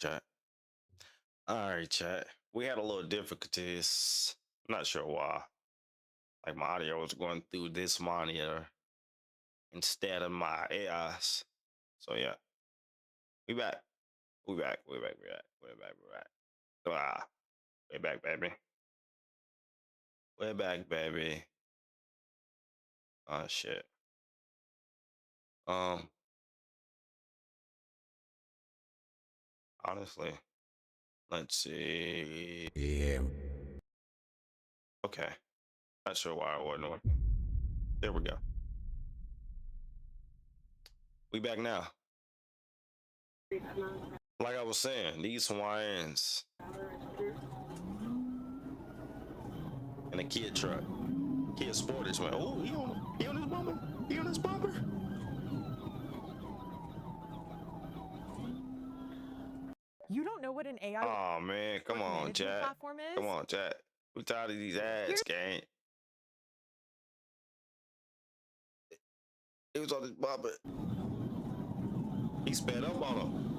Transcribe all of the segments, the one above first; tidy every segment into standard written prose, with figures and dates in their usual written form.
chat. All right, chat. We had a little difficulties. Not sure why. Like my audio was going through this monitor instead of my AIs. So yeah, we back. We back. We back. We back. We back. We back. Ah, we back, baby. We're back, baby. Oh shit. Honestly, let's see. Yeah. Okay. Not sure why it wasn't working. There we go. We back now. Like I was saying, these Hawaiians in a kid truck. Kid Sportage, man. Oh, he on his bumper. He on his bumper. You don't know what an AI Oh man, come on, chat. platform is? Come on, chat. We tired of these ads, gang. He was on his bumper. He sped up on him.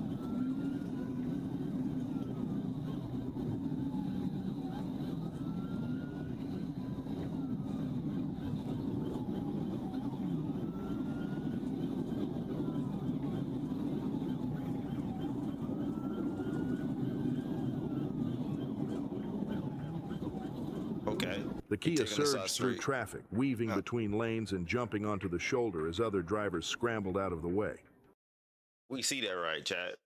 Okay. The Kia surged through traffic, weaving between lanes and jumping onto the shoulder as other drivers scrambled out of the way. We see that right, chat.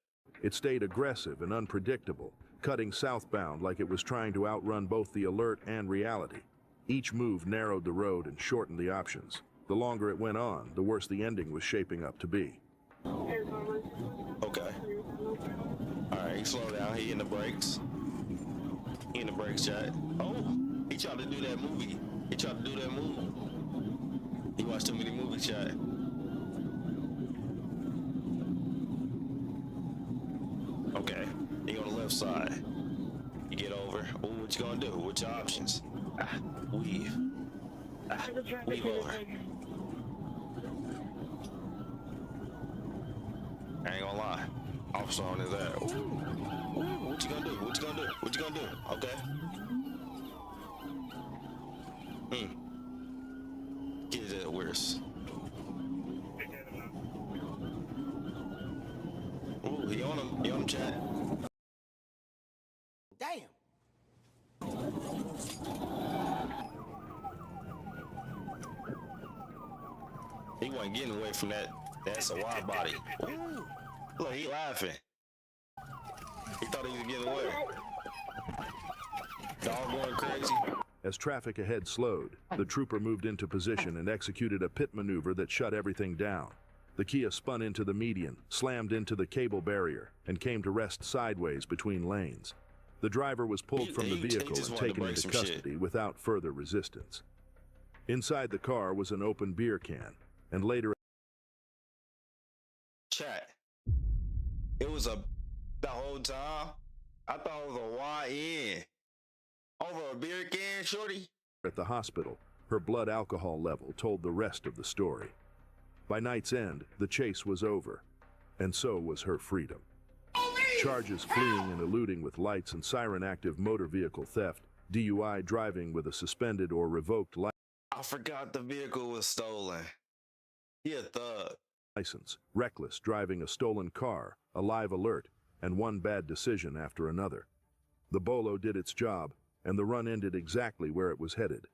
It stayed aggressive and unpredictable, cutting southbound like it was trying to outrun both the alert and reality. Each move narrowed the road and shortened the options. The longer it went on, the worse the ending was shaping up to be. Okay. All right, he slowed down. He in the brakes. He in the brakes, chat. Oh, he tried to do that movie. He tried to do that move. He watched too many movies, chat. Okay, he on the left side. You get over. Oh, what you gonna do? What's your options? Weave. Weave over. I ain't gonna lie. Officer on his ass. Ooh, what you gonna do? What you gonna do? What you gonna do? Okay. Get it worse. Ooh, he on him. He on him, chat. Damn. He wasn't getting away from that. That's a wide body. Ooh. Look, he laughing. He thought he was getting away. Dog going crazy. As traffic ahead slowed, the trooper moved into position and executed a pit maneuver that shut everything down. The Kia spun into the median, slammed into the cable barrier, and came to rest sideways between lanes. The driver was pulled from the vehicle and taken into custody without further resistance. Inside the car was an open beer can, and later... Chat. It was the whole time. I thought it was a YN. Over a beer can, shorty? At the hospital, her blood alcohol level told the rest of the story. By night's end, the chase was over, and so was her freedom. Charges fleeing and eluding with lights and siren-active motor vehicle theft, DUI driving with a suspended or revoked I forgot the vehicle was stolen. He a thug. License, reckless driving a stolen car, a live alert, and one bad decision after another. The Bolo did its job, and the run ended exactly where it was headed.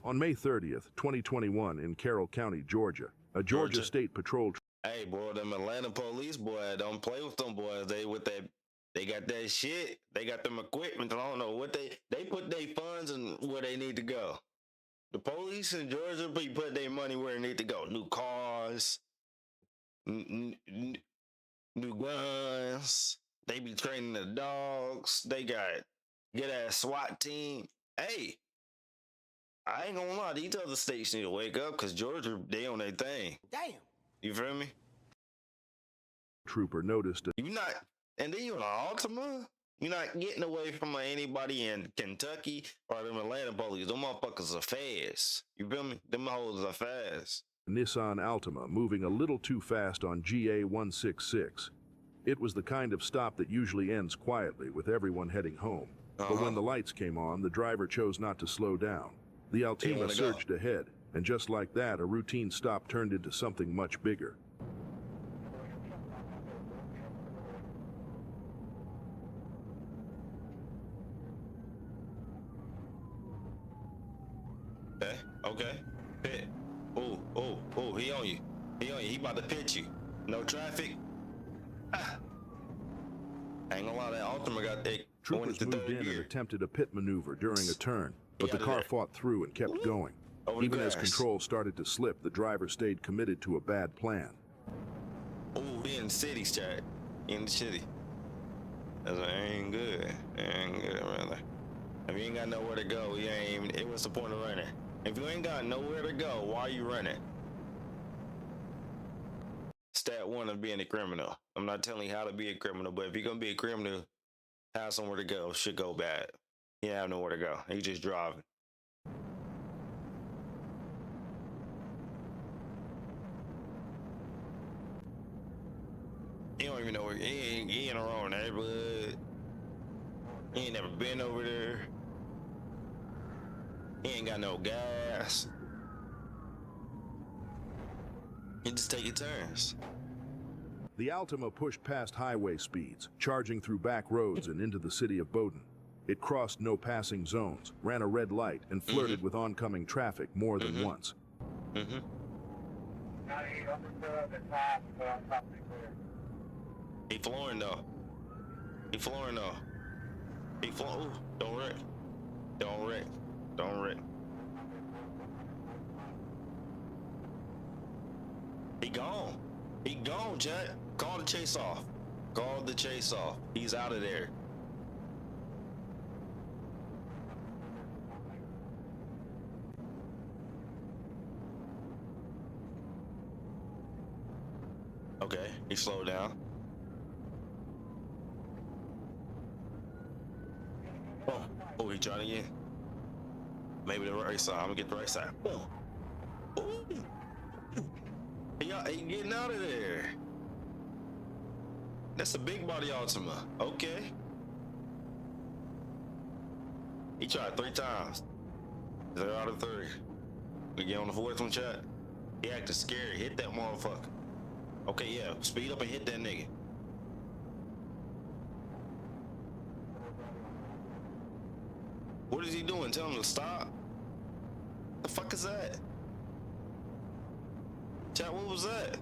On May 30th, 2021, in Carroll County, Georgia, a Georgia State Patrol... Hey, boy, them Atlanta police, boy, don't play with them boys. They got that shit. They got them equipment. I don't know what they put their funds in where they need to go. The police in Georgia be put their money where it need to go. New cars, new guns. They be training the dogs. They got get ass SWAT team. Hey, I ain't gonna lie, these other states need to wake up because Georgia, they on their thing. Damn. You feel me? Trooper noticed You not, and then you on Altima? You're not getting away from anybody in Kentucky or them Atlanta police. Them motherfuckers are fast. You feel me? Them hoes are fast. Nissan Altima moving a little too fast on GA 166. It was the kind of stop that usually ends quietly with everyone heading home. But when the lights came on, the driver chose not to slow down. The Altima surged ahead, and just like that, a routine stop turned into something much bigger. Okay. Pit. Oh, he on you. He on you. He about to pit you. No traffic. Ah. I ain't gonna lie, that Altima got that. Troopers moved in and attempted a pit maneuver during a turn, but the car fought through and kept going. Even as control started to slip, the driver stayed committed to a bad plan. Oh, he in the city, chat. In the city. That's ain't good. Ain't good, really. If you ain't got nowhere to go, you ain't even, what's the point of running? If you ain't got nowhere to go, why are you running? Stat one of being a criminal. I'm not telling you how to be a criminal, but if you're gonna be a criminal, have somewhere to go. Should go bad. You have nowhere to go. You just driving. You don't even know where he ain't in the wrong neighborhood. He ain't never been over there. He ain't got no gas. You just take your turns. The Altima pushed past highway speeds, charging through back roads and into the city of Bowdoin. It crossed no passing zones, ran a red light, and flirted with oncoming traffic more than once. He flooring though. He flooring though. He flooring. Ooh, don't wreck. Don't wreck. Don't wreck. He gone. He gone, Jet. Call the chase off. Call the chase off. He's out of there. Okay, he slowed down. Oh, he tried again. Maybe the right side. I'm gonna get the right side. Oh. He getting out of there. That's a big body Altima. Okay. He tried 3 times. 0 out of 3. We get on the 4th one, chat. He acted scary. Hit that motherfucker. Okay, yeah. Speed up and hit that nigga. What is he doing? Tell him to stop. The fuck is that? Chat, what was that?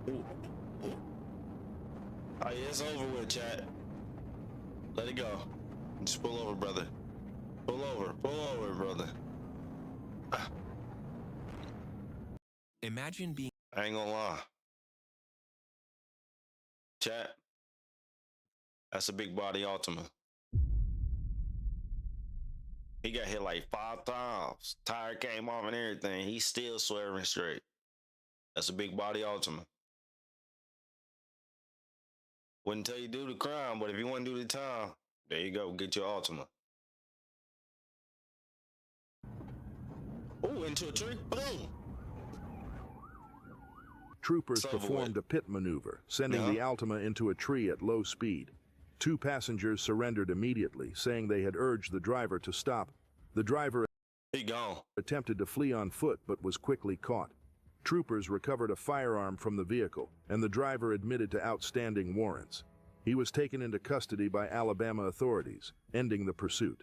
Ooh. Oh, yeah, it's over with, chat. Let it go. Just pull over, brother. Pull over, brother. Imagine being... I ain't gonna lie. Chat. That's a big body Altima. He got hit like 5 times. Tire came off and everything. He's still swerving straight. That's a big body Altima. Wouldn't tell you do the crime, but if you want to do the time, there you go. Get your Altima. Oh, into a tree. Boom. Troopers performed a pit maneuver, sending the Altima into a tree at low speed. 2 passengers surrendered immediately, saying they had urged the driver to stop. The driver attempted to flee on foot but was quickly caught. Troopers recovered a firearm from the vehicle, and the driver admitted to outstanding warrants. He was taken into custody by Alabama authorities, ending the pursuit.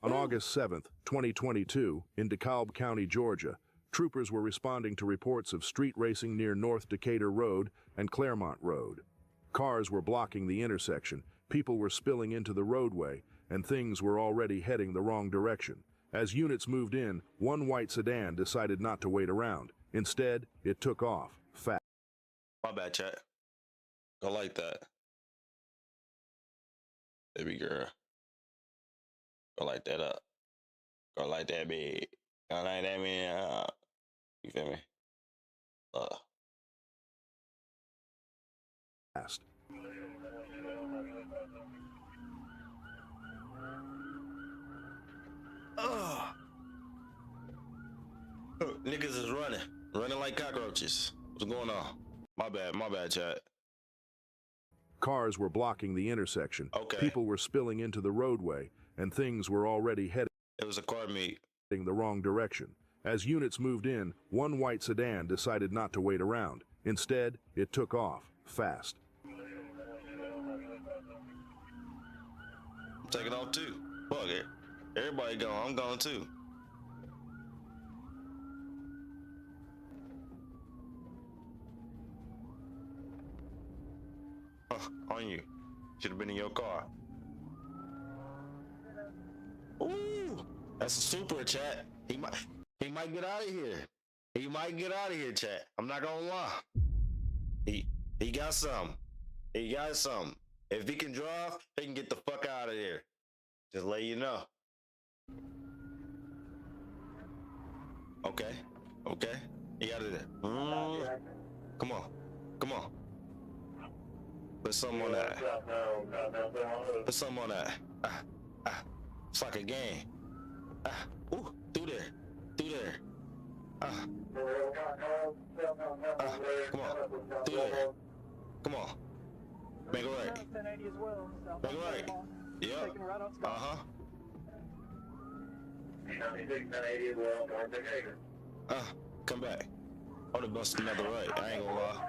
On August 7, 2022, in DeKalb County, Georgia, troopers were responding to reports of street racing near North Decatur Road and Claremont Road. Cars were blocking the intersection, people were spilling into the roadway, and things were already heading the wrong direction. As units moved in, one white sedan decided not to wait around. Instead, it took off, fast. My bad, chat. Go like that. Baby girl. Go like that up. Go like that big. Go like that man. You feel me? fast. Ugh. Niggas is running like cockroaches. What's going on? My bad, chat. Cars were blocking the intersection. Okay. People were spilling into the roadway, and things were already heading It was a car meet. the wrong direction. As units moved in, one white sedan decided not to wait around. Instead, it took off, fast. I'm taking off too. Fuck it. Everybody gone. I'm gone too. On you. Should have been in your car. Ooh, that's a super, chat. He might get out of here. He might get out of here, chat. I'm not gonna lie. He got some. He got some. If he can drive, he can get the fuck out of here. Just let you know. Okay. He got it there. Come on. Put something on that. Put something on that. It's like a game. Ooh, through there. Come on, through there. Come on. Make it right. Make it right. Yep. Come back. Oh, they busted another right. I ain't gonna lie.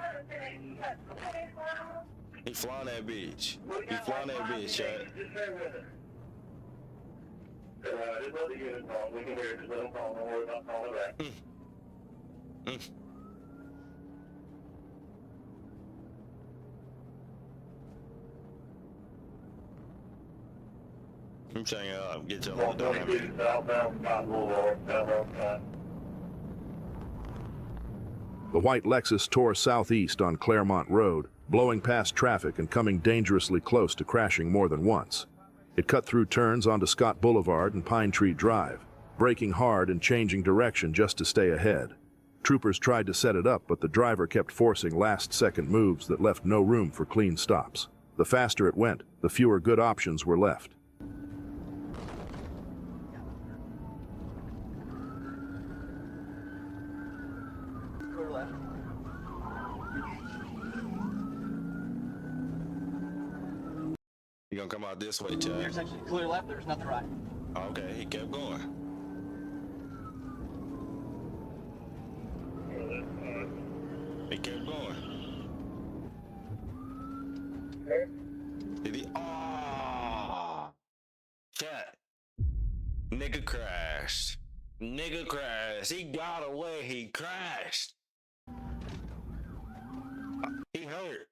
He flying that bitch. Chat. I'm saying, get your hold on. The white Lexus tore southeast on Claremont Road, blowing past traffic and coming dangerously close to crashing more than once. It cut through turns onto Scott Boulevard and Pine Tree Drive, braking hard and changing direction just to stay ahead. Troopers tried to set it up, but the driver kept forcing last-second moves that left no room for clean stops. The faster it went, the fewer good options were left. You gonna come out this way, Chad? Intersection, clear left, there's nothing right. Okay, he kept going. He kept going. Did he? Oh, Chat. Nigga crashed. He got away. He crashed. He hurt.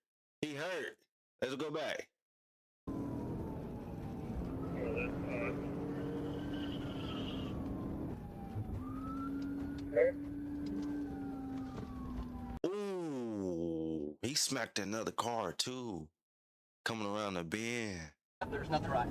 Let's go back. Ooh, he smacked another car too. Coming around the bend. There's nothing right.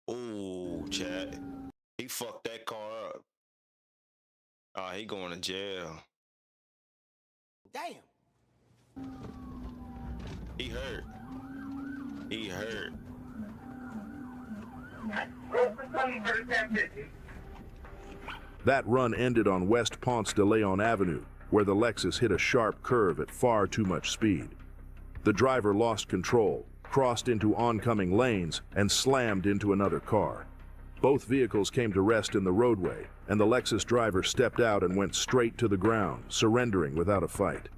Ooh, chat. He fucked that car up. He going to jail. Damn. He hurt. That run ended on West Ponce de Leon Avenue, where the Lexus hit a sharp curve at far too much speed. The driver lost control, crossed into oncoming lanes, and slammed into another car. Both vehicles came to rest in the roadway, and the Lexus driver stepped out and went straight to the ground, surrendering without a fight.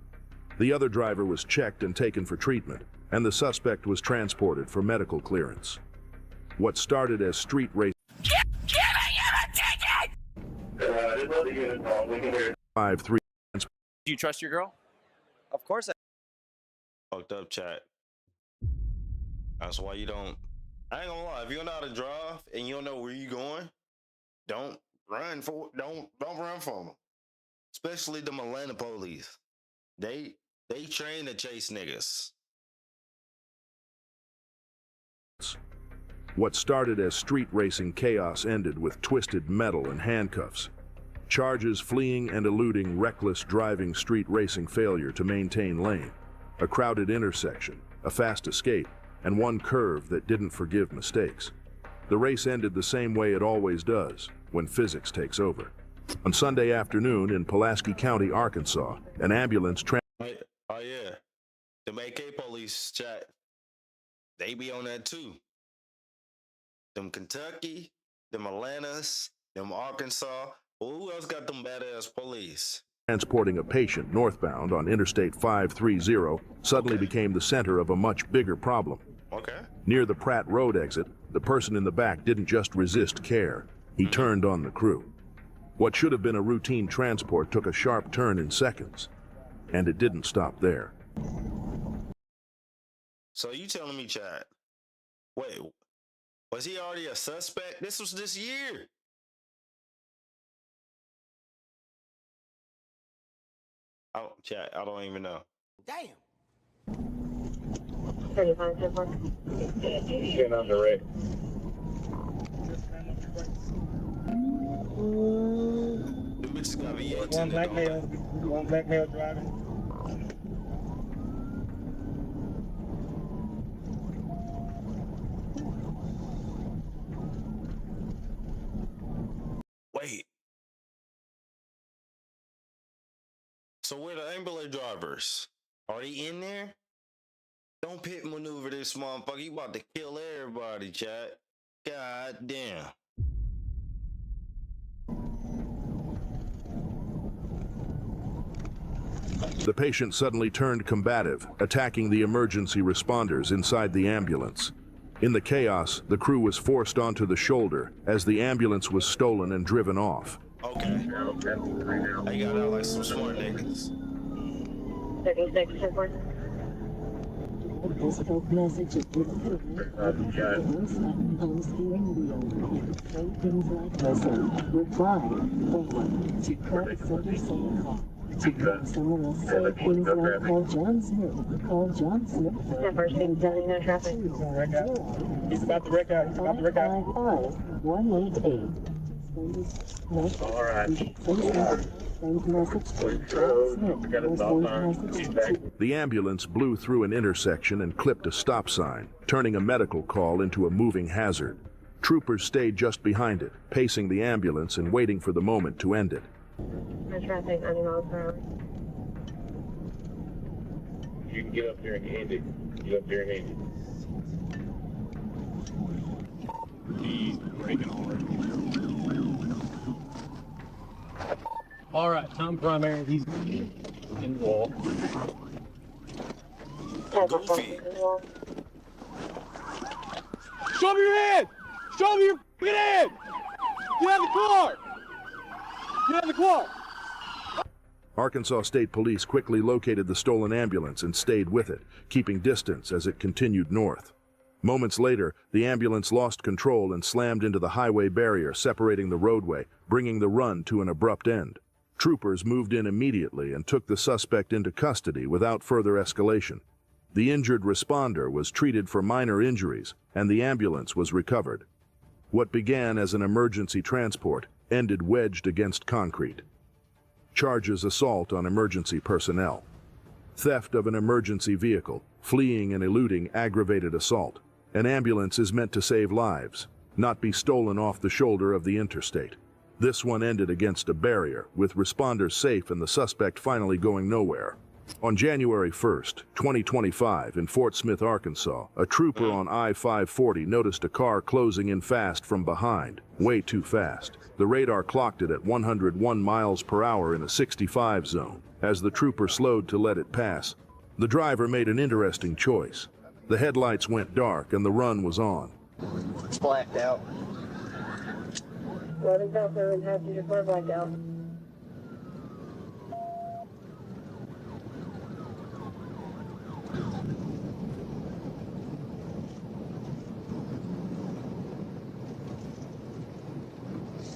The other driver was checked and taken for treatment, and the suspect was transported for medical clearance. What started as street race. Give me a ticket! 5-3. Do you trust your girl? Of course I Fucked up, chat. That's why you don't. I ain't gonna lie. If you don't know how to drive and you don't know where you going, don't run from them. Especially the Atlanta police. They train to chase niggas. What started as street racing chaos ended with twisted metal and handcuffs. Charges fleeing and eluding reckless driving, street racing failure to maintain lane, a crowded intersection, a fast escape, and one curve that didn't forgive mistakes. The race ended the same way it always does, when physics takes over. On Sunday afternoon in Pulaski County, Arkansas, an ambulance Oh yeah, the AK police chat. They be on that too. Them Kentucky, them Atlantas, them Arkansas. Well, who else got them badass police? transporting a patient northbound on Interstate 530 suddenly became the center of a much bigger problem. Okay. Near the Pratt Road exit, the person in the back didn't just resist care, he turned on the crew. What should have been a routine transport took a sharp turn in seconds, and it didn't stop there. So you telling me, Chad? Wait, was he already a suspect? This was this year. Oh, Chad, I don't even know. Damn. 35 so far. Getting on the right. The bitches got V8 One in black it, male, don't one black male driving. they? Wait. So where the ambulance drivers? Are they in there? Don't pit maneuver this motherfucker. You about to kill everybody, Chad. God damn. The patient suddenly turned combative, attacking the emergency responders inside the ambulance. In the chaos, the crew was forced onto the shoulder as the ambulance was stolen and driven off. Okay. They got out like some smart niggas. 36 so far. This folk message is delivered on the radio. Say things like listen, reply, forward, to call center saying call. Someone will say things like call John Smith, call John Smith. That first thing telling no traffic. He's about to wreck out. He's about to wreck out. 555-188. All right. Send message to The ambulance blew through an intersection and clipped a stop sign, turning a medical call into a moving hazard. Troopers stayed just behind it, pacing the ambulance and waiting for the moment to end it. No traffic, 90 miles per hour. You can get up there and end it. Get up there and end it. He's breaking hard. All right, Tom primary. He's in the wall. Goofy. Show me your hand! Show me your f***ing hand! Get out of the car! Get out of the car! Arkansas State Police quickly located the stolen ambulance and stayed with it, keeping distance as it continued north. Moments later, the ambulance lost control and slammed into the highway barrier separating the roadway, bringing the run to an abrupt end. Troopers moved in immediately and took the suspect into custody without further escalation. The injured responder was treated for minor injuries, and the ambulance was recovered. What began as an emergency transport ended wedged against concrete. Charges: assault on emergency personnel, theft of an emergency vehicle, fleeing and eluding aggravated assault. An ambulance is meant to save lives, not be stolen off the shoulder of the interstate. This one ended against a barrier, with responders safe and the suspect finally going nowhere. On January 1st, 2025, in Fort Smith, Arkansas, a trooper on I-540 noticed a car closing in fast from behind, way too fast. The radar clocked it at 101 miles per hour in a 65 zone. As the trooper slowed to let it pass, the driver made an interesting choice. The headlights went dark and the run was on. It's blacked out. Loading down for and passenger car blacked out.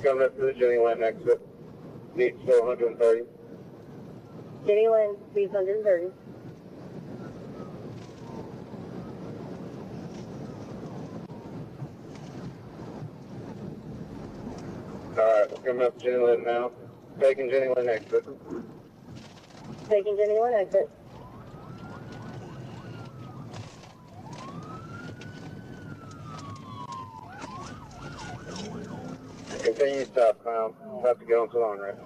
Coming up to the Jenny Lane exit. Need to go 130. Jenny Lane, speed 130. Alright, we're coming up Jenny Lynn now. Taking Jenny Lynn exit. Taking Jenny Lynn exit. Continue southbound. Have to get onto the on-ramp.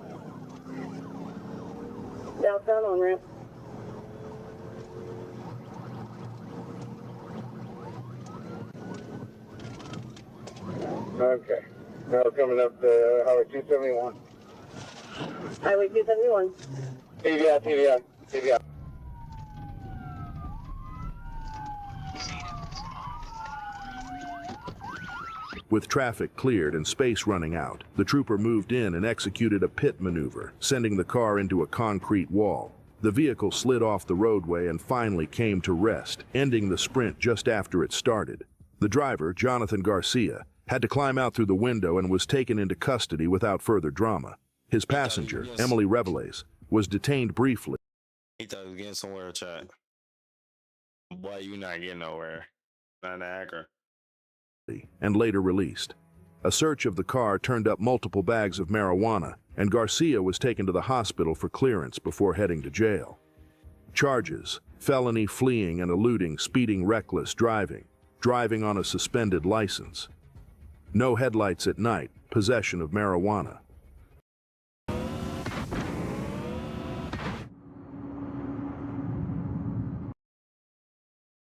Southbound on ramp. Okay. Now we're coming up to Highway 271. Highway 271. TVI, TVI, TVI. With traffic cleared and space running out, the trooper moved in and executed a pit maneuver, sending the car into a concrete wall. The vehicle slid off the roadway and finally came to rest, ending the sprint just after it started. The driver, Jonathan Garcia, had to climb out through the window and was taken into custody without further drama. His passenger, Emily Reveles, was detained briefly. He thought he was getting somewhere, chat. Boy, you not getting nowhere. Not an hacker. And later released. A search of the car turned up multiple bags of marijuana, and Garcia was taken to the hospital for clearance before heading to jail. Charges: felony fleeing and eluding, speeding, reckless driving, driving on a suspended license. No headlights at night, possession of marijuana.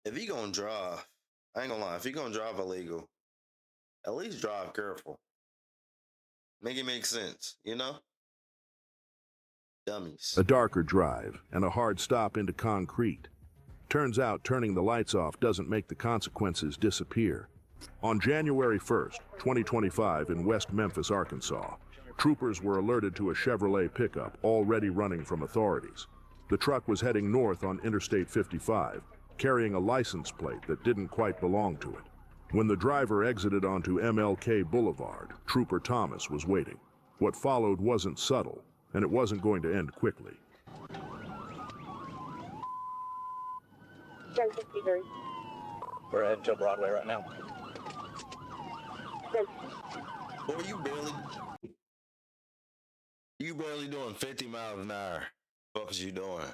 If you gonna drive, I ain't gonna lie, if you gonna drive illegal, at least drive careful. Make it make sense, you know? Dummies. A darker drive and a hard stop into concrete. Turns out turning the lights off doesn't make the consequences disappear. On January 1st, 2025 in West Memphis, Arkansas, troopers were alerted to a Chevrolet pickup already running from authorities. The truck was heading north on Interstate 55, carrying a license plate that didn't quite belong to it. When the driver exited onto MLK Boulevard, Trooper Thomas was waiting. What followed wasn't subtle, and it wasn't going to end quickly. 1063. We're heading to Broadway right now. Boy, you barely doing 50 miles an hour. What is you doing?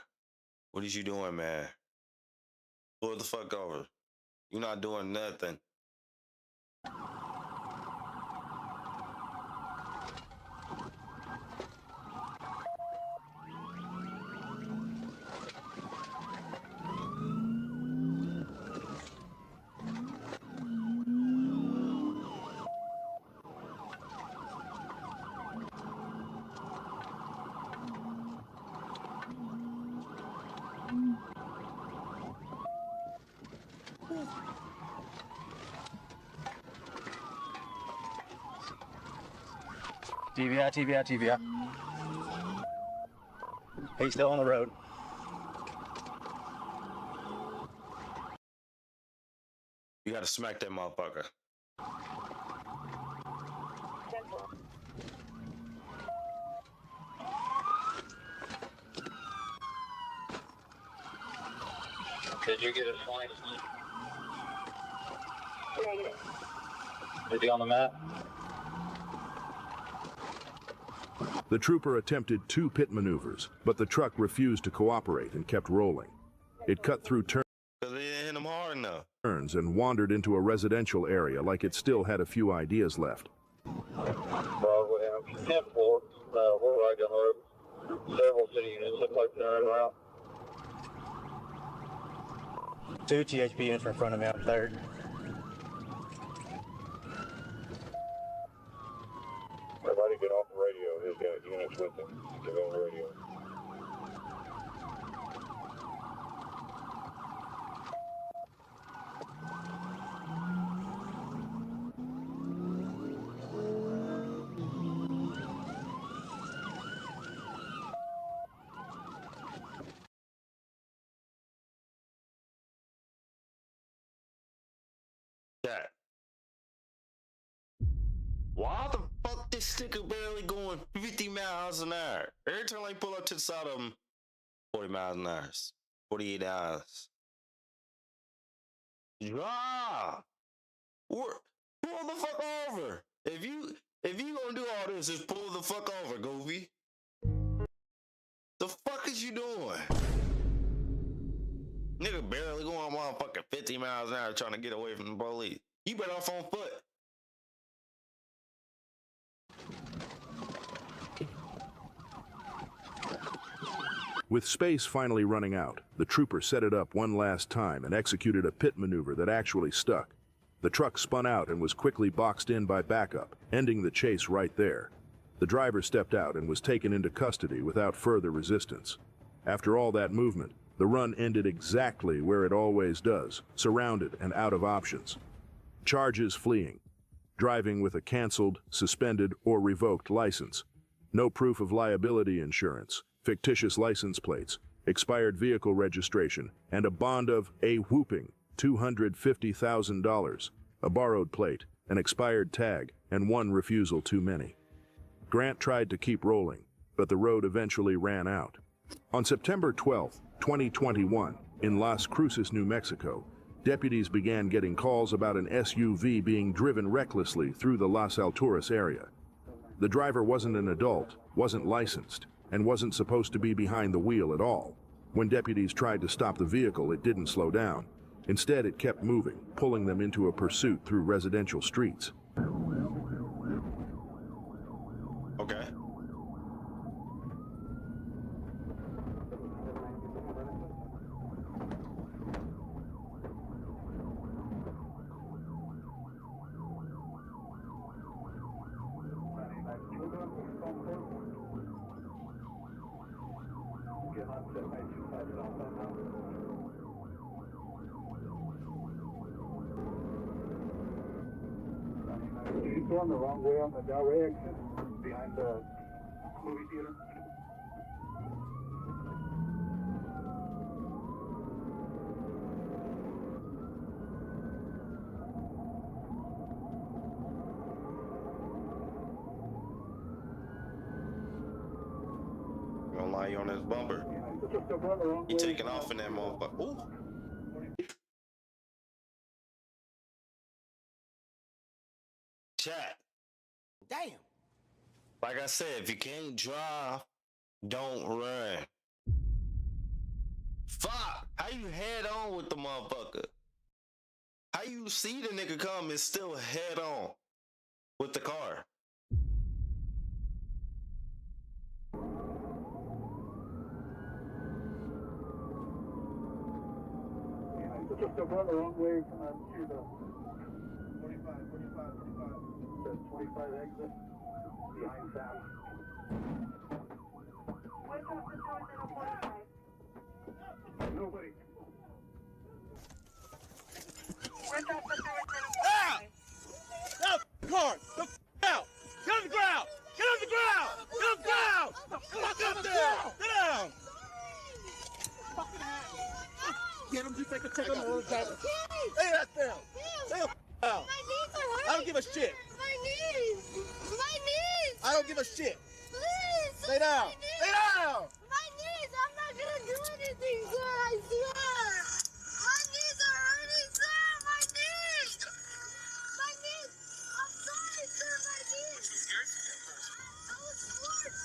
What is you doing, man? Pull the fuck over. You're not doing nothing. TVI, TVI, TVI. He's still on the road. You gotta smack that motherfucker. Did you get a flight? Negative. Is he on the map? The trooper attempted 2 pit maneuvers, but the truck refused to cooperate and kept rolling. It cut through Cause they didn't hit him hard enough. turns and wandered into a residential area like it still had a few ideas left. Broadway, 10th floor, we're right down the road. Several city units look like they're en route. 2 THP units are in front of me on 3rd. Everybody get off the radio. He's got units with him. Get on the radio. That. Why the fuck this sticker barely going 50 miles an hour? Every time I pull up to the side of them, 40 miles an hour, 48 hours. Pull the fuck over. If you gonna do all this does is pull the fuck over, Goofy. The fuck is you doing? Nigga barely going motherfucking 50 miles an hour trying to get away from the police. You better off on foot. With space finally running out, the trooper set it up one last time and executed a pit maneuver that actually stuck. The truck spun out and was quickly boxed in by backup, ending the chase right there. The driver stepped out and was taken into custody without further resistance. After all that movement, the run ended exactly where it always does, surrounded and out of options. Charges: fleeing, driving with a canceled, suspended, or revoked license, no proof of liability insurance, fictitious license plates, expired vehicle registration, and a bond of a whooping $250,000, a borrowed plate, an expired tag, and one refusal too many. Grant tried to keep rolling, but the road eventually ran out. On September 12, 2021, in Las Cruces, New Mexico, deputies began getting calls about an SUV being driven recklessly through the Las Alturas area. The driver wasn't an adult, wasn't licensed, and wasn't supposed to be behind the wheel at all. When deputies tried to stop the vehicle, it didn't slow down. Instead, it kept moving, pulling them into a pursuit through residential streets. Okay. She's going the wrong way on the Delray exit behind the movie theater. Gonna lie you on this bumper. You taking off in that motherfucker. Ooh. Chat. Damn. Like I said, if you can't drive, don't run. Fuck. How you head on with the motherfucker? How you see the nigga come and still head on with the car? Just go the wrong way to the 45. The 25 exit behind Sam. What's up the doors at 45? Nobody. Where's up the doors at 45? Out! Car! The out! Get on the ground! Get on the ground! Get on the ground! Fuck up there! Get down! Get him, just take him over the driver. Lay that down. Lay him down. My knees are hurting. I don't give a shit. My knees. My knees. I don't give a shit. Please. Lay down. Lay down. My knees. I'm not gonna do anything, sir. I swear. My knees are hurting, sir. My knees. My knees. I'm sorry, sir. My knees. You scared? I was scared.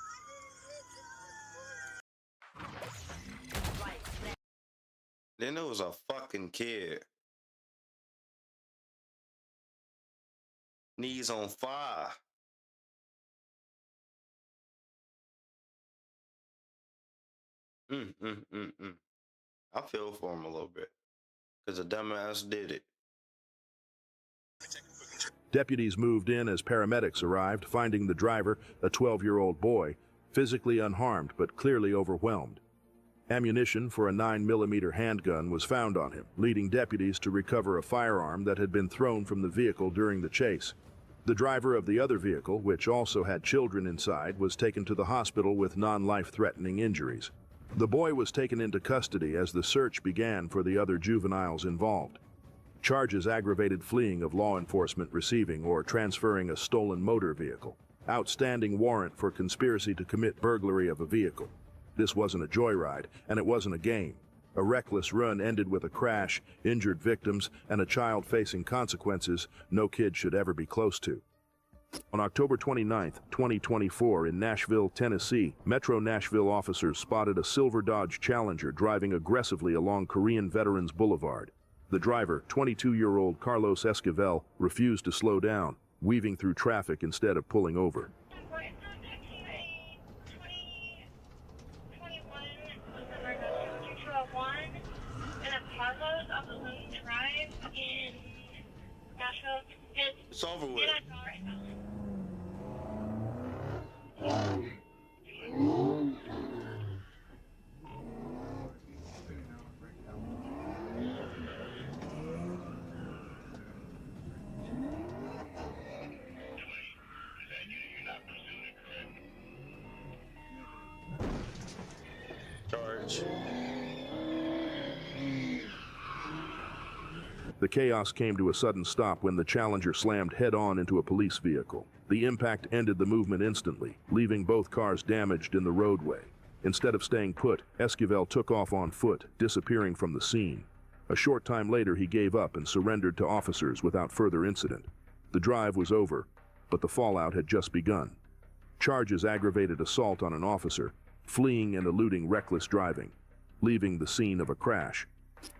I didn't mean to. Then there was a fucking kid. Knees on fire. I feel for him a little bit. Because the dumbass did it. Deputies moved in as paramedics arrived, finding the driver, a 12-year-old boy, physically unharmed but clearly overwhelmed. Ammunition for a 9mm handgun was found on him, leading deputies to recover a firearm that had been thrown from the vehicle during the chase. The driver of the other vehicle, which also had children inside, was taken to the hospital with non-life-threatening injuries. The boy was taken into custody as the search began for the other juveniles involved. Charges: aggravated fleeing of law enforcement receiving or transferring a stolen motor vehicle. Outstanding warrant for conspiracy to commit burglary of a vehicle. This wasn't a joyride, and it wasn't a game. A reckless run ended with a crash, injured victims, and a child facing consequences no kid should ever be close to. On October 29, 2024, in Nashville, Tennessee, Metro Nashville officers spotted a silver Dodge Challenger driving aggressively along Korean Veterans Boulevard. The driver, 22-year-old Carlos Esquivel, refused to slow down, weaving through traffic instead of pulling over. It's over with. Charge. The chaos came to a sudden stop when the Challenger slammed head-on into a police vehicle. The impact ended the movement instantly, leaving both cars damaged in the roadway. Instead of staying put, Esquivel took off on foot, disappearing from the scene. A short time later, he gave up and surrendered to officers without further incident. The drive was over, but the fallout had just begun. Charges aggravated assault on an officer, fleeing and eluding reckless driving, leaving the scene of a crash.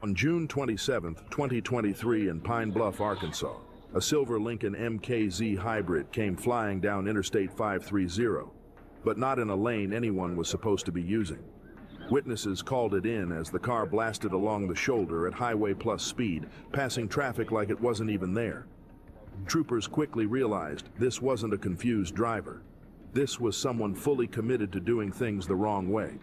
On June 27, 2023, in Pine Bluff, Arkansas, a silver Lincoln MKZ hybrid came flying down Interstate 530, but not in a lane anyone was supposed to be using. Witnesses called it in as the car blasted along the shoulder at highway plus speed, passing traffic like it wasn't even there. Troopers quickly realized this wasn't a confused driver. This was someone fully committed to doing things the wrong way.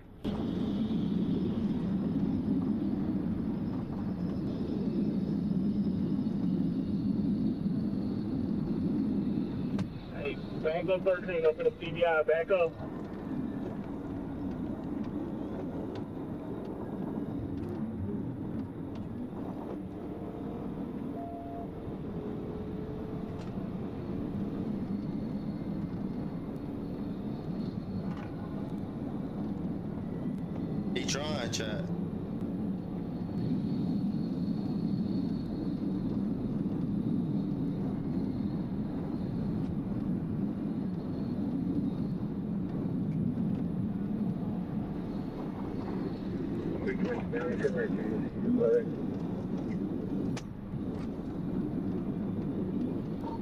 Back up 13, up in the CBI, back up. He trying, chat.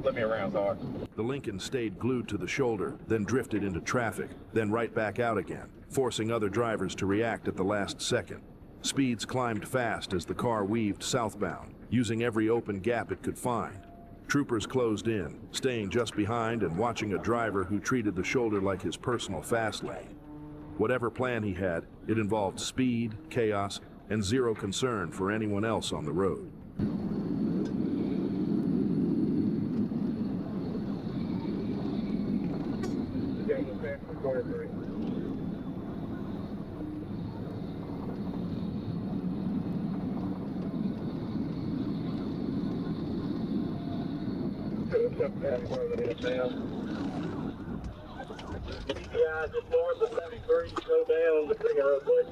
Let me around, Zar. The Lincoln stayed glued to the shoulder, then drifted into traffic, then right back out again, forcing other drivers to react at the last second. Speeds climbed fast as the car weaved southbound, using every open gap it could find. Troopers closed in, staying just behind and watching a driver who treated the shoulder like his personal fast lane. Whatever plan he had, it involved speed, chaos, and zero concern for anyone else on the road. Yeah, just north of 73, go down the Green Roadway.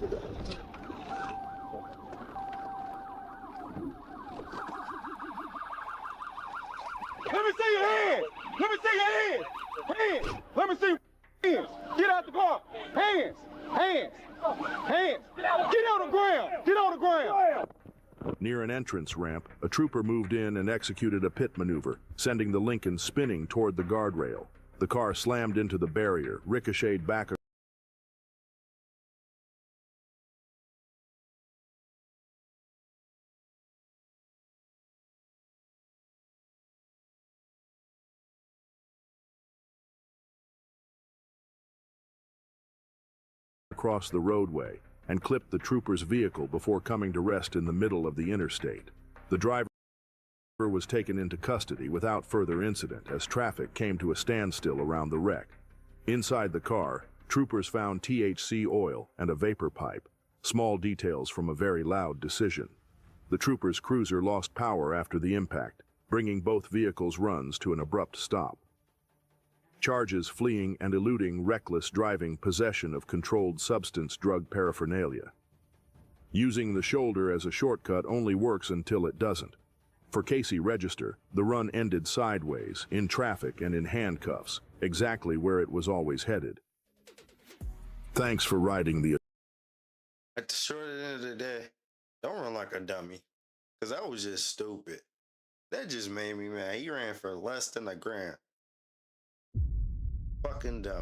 Let me see your hands. Let me see your hands. Hands. Let me see your hands. Get out the car. Hands. Hands. Hands. Get on the ground. Get on the ground. Near an entrance ramp, a trooper moved in and executed a pit maneuver, sending the Lincoln spinning toward the guardrail. The car slammed into the barrier, ricocheted back across the roadway and clipped the trooper's vehicle before coming to rest in the middle of the interstate. The driver was taken into custody without further incident as traffic came to a standstill around the wreck. Inside the car, troopers found THC oil and a vapor pipe, small details from a very loud decision. The trooper's cruiser lost power after the impact, bringing both vehicles' runs to an abrupt stop. Charges fleeing and eluding reckless driving, possession of controlled substance drug paraphernalia. Using the shoulder as a shortcut only works until it doesn't. For Casey Register, the run ended sideways, in traffic and in handcuffs, exactly where it was always headed. Thanks for riding the... At the short end of the day, don't run like a dummy. Because that was just stupid. That just made me mad. He ran for less than a grand. Fucking dummy.